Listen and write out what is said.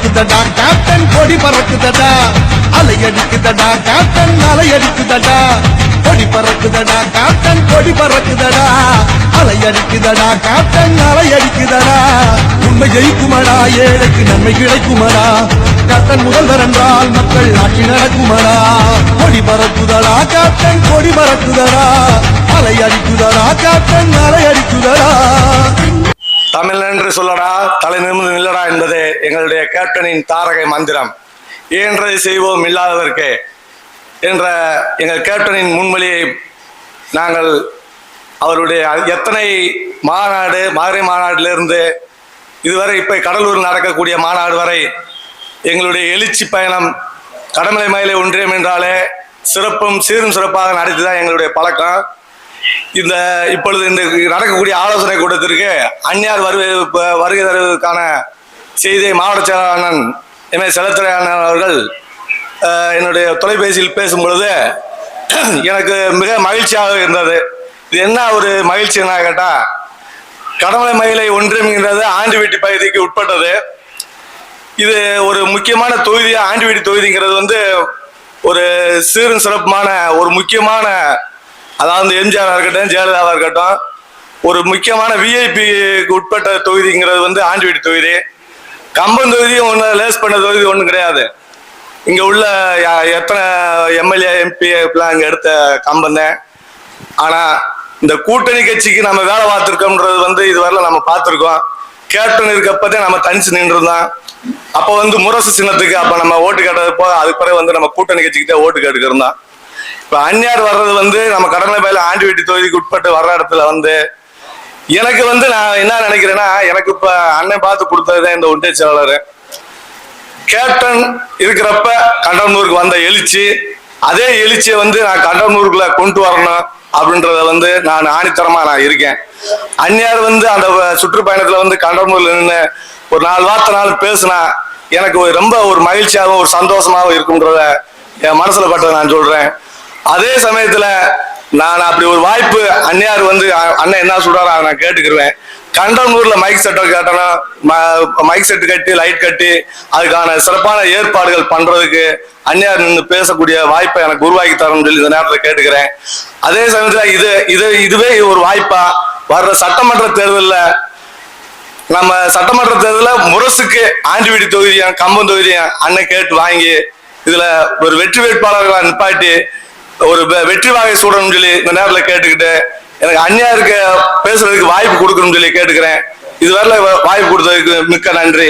பறக்குதடா captain கொடி பறக்குதடா அலையடிக்குதடா captain அலையடிக்குதடா கொடி பறக்குதடா captain கொடி பறக்குதடா அலையடிக்குதடா கேப்டன் அலையடிக்குதடா உண்மை ஜெயிக்குமடா ஏழைக்கு நன்மை கிடைக்குமடா கேப்டன் முதல்வர் என்றால் மக்கள் ஆட்சி நடக்குமடா கொடி பறக்குதடா கேப்டன் கொடி பறக்குதடா அலையடிக்குதடா கேப்டன் அலையடிக்குதடா தமிழ் என்று சொல்லடா தலை நிமிர்ந்து நில்லடா என்பது எங்களுடைய கேப்டனின் தாரக மந்திரம். இயன்றதை செய்வோம் இல்லாததற்கு என்ற எங்கள் கேப்டனின் முன்மொழியை நாங்கள் அவருடைய எத்தனை மாநாடு மதுரை மாநாட்டிலிருந்து இதுவரை இப்போ கடலூர் நடக்கக்கூடிய மாநாடு வரை எங்களுடைய எழுச்சி பயணம் கடமலை மயிலை ஒன்றியம் என்றாலே சிறப்பும் சீரும் சிறப்பாக நடத்திதான் எங்களுடைய பழக்கம். இப்பொழுது இந்த நடக்கக்கூடிய ஆலோசனை கூட்டத்திற்கு அந்நியார் வருகை தருவதற்கான செய்தியை மாவட்ட செயலாளர் எம்ஏ செல்லத்துறையாளர் அவர்கள் என்னுடைய தொலைபேசியில் பேசும் பொழுது எனக்கு மிக மகிழ்ச்சியாக இருந்தது. இது என்ன ஒரு மகிழ்ச்சின்னா கேட்டா, கடமலை மயிலை ஒன்றியம்ங்கிறது ஆண்டிவீட்டி பகுதிக்கு உட்பட்டது. இது ஒரு முக்கியமான தொகுதி. ஆண்டிவீட்டி தொகுதிங்கிறது ஒரு சீரும் சிறப்புமான ஒரு முக்கியமான, அதாவது எம்ஜிஆர் இருக்கட்டும் ஜெயலலிதாவாக இருக்கட்டும், ஒரு முக்கியமான விஐபிக்கு உட்பட்ட தொகுதிங்கிறது ஆண்டிவீட்டி தொகுதி. கம்பம் தொகுதியும் ஒன்று லேஸ் பண்ண தொகுதி ஒன்றும் கிடையாது. இங்கே உள்ள எத்தனை எம்எல்ஏ எம்பி எல்லாம் இங்கே எடுத்த கம்பம் தான். ஆனால் இந்த கூட்டணி கட்சிக்கு நம்ம வேலை பார்த்துருக்கோம்ன்றது இதுவரையில நம்ம பார்த்துருக்கோம். கேப்டன் இருக்கப்பதே நம்ம தனிச்சு நின்றுருந்தோம். அப்போ முரசு சின்னத்துக்கு அப்போ நம்ம ஓட்டு கேட்டது போக அதுக்கு பிறகு நம்ம கூட்டணி கட்சிக்கு தான் ஓட்டு கேட்டுக்கிருந்தோம். இப்ப அந்நியார் வர்றது நம்ம கடமலை மயிலை ஆண்டிவீட்டி தொகுதிக்கு உட்பட்டு வர்ற இடத்துல எனக்கு நான் என்ன நினைக்கிறேன்னா, எனக்கு இப்ப அண்ணன் பார்த்து கொடுத்ததுதான் இந்த ஒன்றிய செயலாளர். கேப்டன் இருக்கிறப்ப கண்டனூருக்கு வந்த எழுச்சி, அதே எழுச்சியை நான் கண்டனூருக்குள்ள கொண்டு வரணும் அப்படின்றத நான் ஆணித்தரமா நான் இருக்கேன். அந்நியார் அந்த சுற்றுப்பயணத்துல கண்டனூர்ல நின்று ஒரு 4 வார்த்தை பேசினா எனக்கு ரொம்ப ஒரு மகிழ்ச்சியாகவும் ஒரு சந்தோஷமாகவும் இருக்கும்ன்றத என் மனசுல பட்டதை நான் சொல்றேன். அதே சமயத்துல நான் அப்படி ஒரு வாய்ப்பு அந்நியார் அண்ணன் என்ன சொல்றாரோ நான் கேட்டுக்கிருவேன். கண்டனூர்ல மைக் செட்டை கட்டணும், மைக் செட்டு கட்டி லைட் கட்டி அதுக்கான சிறப்பான ஏற்பாடுகள் பண்றதுக்கு அந்நியார் நின்று பேசக்கூடிய வாய்ப்பை எனக்கு உருவாக்கி தரணும்னு சொல்லி இந்த நேரத்தில் கேட்டுக்கிறேன். அதே சமயத்துல இதுவே ஒரு வாய்ப்பா வர்ற சட்டமன்ற தேர்தலில் நம்ம சட்டமன்ற தேர்தலில் முரசுக்கு ஆண்டிவீட்டி தொகுதியும் கம்பம் தொகுதியும் அண்ணன் கேட்டு வாங்கி இதுல ஒரு வெற்றி வேட்பாளர்களை நிப்பாட்டி ஒரு வெற்றி வாகை சூடணும்னு சொல்லி இந்த நேரத்தில் கேட்டுக்கிட்டு எனக்கு அந்நியாருக்கு பேசுறதுக்கு வாய்ப்பு கொடுக்கணும்னு சொல்லி கேட்டுக்கிறேன். இதுவரையில வாய்ப்பு கொடுத்ததுக்கு மிக்க நன்றி.